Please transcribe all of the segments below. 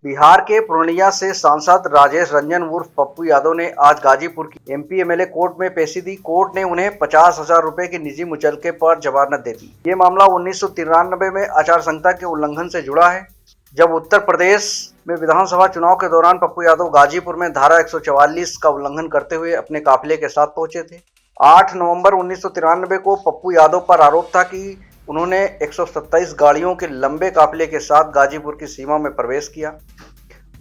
बिहार के पूर्णिया से सांसद राजेश रंजन उर्फ पप्पू यादव ने आज गाजीपुर की एमपी एमएलए कोर्ट में पेशी दी। कोर्ट ने उन्हें 50,000 रुपए की निजी मुचलके पर जमानत दे दी। ये मामला 1993 में आचार संहिता के उल्लंघन से जुड़ा है, जब उत्तर प्रदेश में विधानसभा चुनाव के दौरान पप्पू यादव गाजीपुर में धारा 144 का उल्लंघन करते हुए अपने काफिले के साथ पहुंचे थे। 8 नवंबर 1993 को पप्पू यादव पर आरोप था कि उन्होंने 127 गाड़ियों के लंबे काफिले के साथ गाजीपुर की सीमा में प्रवेश किया,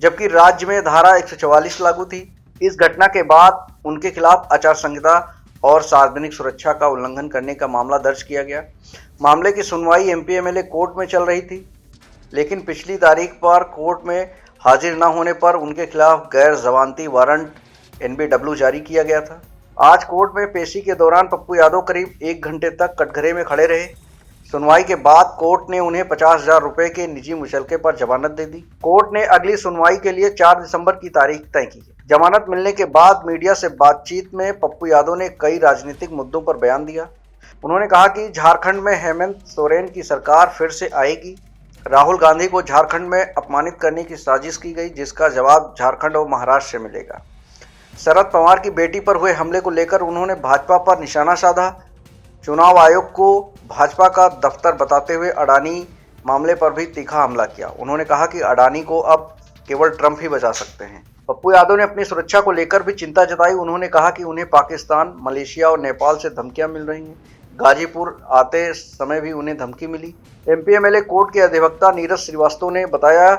जबकि राज्य में धारा 144 लागू थी। इस घटना के बाद उनके खिलाफ आचार संहिता और सार्वजनिक सुरक्षा का उल्लंघन करने का मामला दर्ज किया गया। मामले की सुनवाई एमपी एमएलए कोर्ट में चल रही थी, लेकिन पिछली तारीख पर कोर्ट में हाजिर न होने पर उनके खिलाफ गैर जमानती वारंट एनबीडब्ल्यू जारी किया गया था। आज कोर्ट में पेशी के दौरान पप्पू यादव करीब 1 घंटे तक कटघरे में खड़े रहे। सुनवाई के बाद कोर्ट ने उन्हें 50,000 रुपए के निजी मुचलके पर जमानत दे दी। कोर्ट ने अगली सुनवाई के लिए 4 दिसंबर की तारीख तय की है। जमानत मिलने के बाद मीडिया से बातचीत में पप्पू यादव ने कई राजनीतिक मुद्दों पर बयान दिया। उन्होंने कहा कि झारखंड में हेमंत सोरेन की सरकार फिर से आएगी। राहुल गांधी को झारखंड में अपमानित करने की साजिश की गई, जिसका जवाब झारखंड और महाराष्ट्र से मिलेगा। शरद पवार की बेटी पर हुए हमले को लेकर उन्होंने भाजपा पर निशाना साधा। चुनाव आयोग को भाजपा का दफ्तर बताते हुए अडानी मामले पर भी तीखा हमला किया। उन्होंने कहा कि अडानी को अब केवल ट्रंप ही बचा सकते हैं। पप्पू यादव ने अपनी सुरक्षा को लेकर भी चिंता जताई। उन्होंने कहा कि उन्हें पाकिस्तान, मलेशिया और नेपाल से धमकियां मिल रही हैं। गाजीपुर आते समय भी उन्हें धमकी मिली। एमपी एमएलए कोर्ट के अधिवक्ता नीरज श्रीवास्तव ने बताया,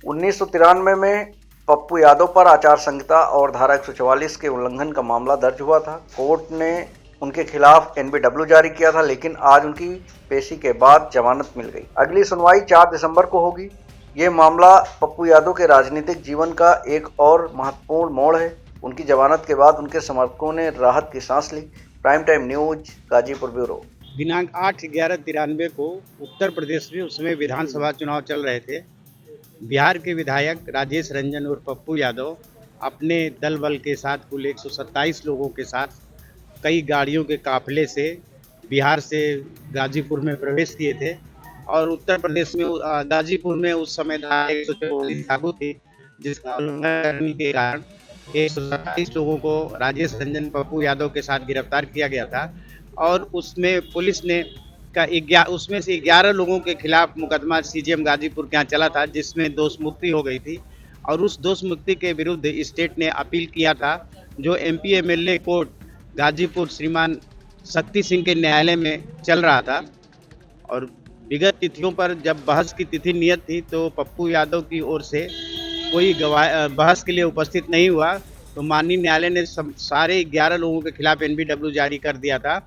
1993 में पप्पू यादव पर आचार संहिता और धारा 144 के उल्लंघन का मामला दर्ज हुआ था। कोर्ट ने उनके खिलाफ एनबीडब्ल्यू जारी किया था, लेकिन आज उनकी पेशी के बाद जमानत मिल गई। अगली सुनवाई 4 दिसंबर को होगी। ये मामला पप्पू यादव के राजनीतिक जीवन का एक और महत्वपूर्ण मोड़ है। उनकी जमानत के बाद उनके समर्थकों ने राहत की सांस ली। Prime time news Ghazipur bureau. दिनांक 8/11/93 को उत्तर प्रदेश में उस समय विधानसभा चुनाव चल रहे थे। बिहार के विधायक राजेश रंजन और पप्पू यादव अपने दल बल के साथ कुल 127 लोगों के साथ कई गाड़ियों के काफिले से बिहार से गाजीपुर में प्रवेश किए थे और उत्तर प्रदेश में गाजीपुर में उस समय धारा 144 लागू थी, जिसका उल्लंघन करने के कारण 127 लोगों को राजेश रंजन पप्पू यादव के साथ गिरफ्तार किया गया था और उसमें पुलिस ने उसमें से 11 लोगों के खिलाफ मुकदमा सीजेएम गाजीपुर के यहाँ चला था, जिसमें दोष मुक्ति हो गई थी और उस दोष मुक्ति के विरुद्ध स्टेट ने अपील किया था, जो एमपी एमएलए कोर्ट गाजीपुर श्रीमान शक्ति सिंह के न्यायालय में चल रहा था। और विगत तिथियों पर जब बहस की तिथि नियत थी तो पप्पू यादव की ओर से कोई बहस के लिए उपस्थित नहीं हुआ, तो माननीय न्यायालय ने सारे 11 लोगों के खिलाफ एनबीडब्ल्यू जारी कर दिया था।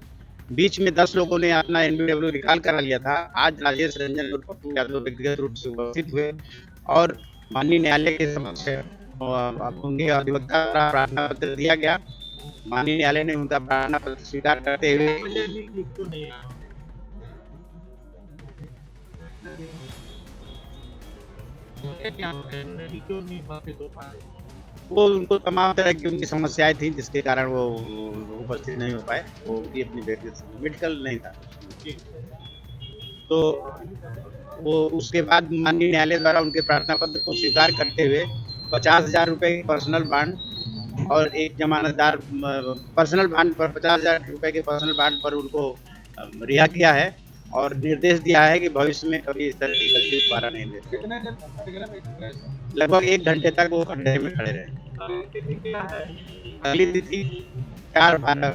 बीच में 10 लोगों ने अपना एनबीडब्ल्यू रिकॉल करा लिया था। आज राजेश रंजन और पप्पू यादव व्यक्तिगत रूप से उपस्थित हुए और माननीय न्यायालय के समक्ष उनके अधिवक्ता द्वारा प्रार्थना पत्र दिया गया। माननीय न्यायालय ने उनका प्रार्थना पत्र स्वीकार करते हुए वो उनको तमाम तरह की उनकी समस्याएं थी, जिसके कारण वो उपस्थित नहीं हो पाए। वो उनकी अपनी व्यक्तिगत मेडिकल नहीं था, तो वो उसके बाद माननीय न्यायालय द्वारा उनके प्रार्थना पत्र को स्वीकार करते हुए 50,000 रुपये की पर्सनल बांड और एक जमानतदार पर्सनल बांड पर 50,000 रुपये के पर्सनल बांड पर उनको रिहा किया है और निर्देश दिया है कि भविष्य में कभी इस तरह की गलती दोबारा नहीं दे। लगभग 1 घंटे तक वो कटघरे में खड़े रहे। अगली तिथि 4/12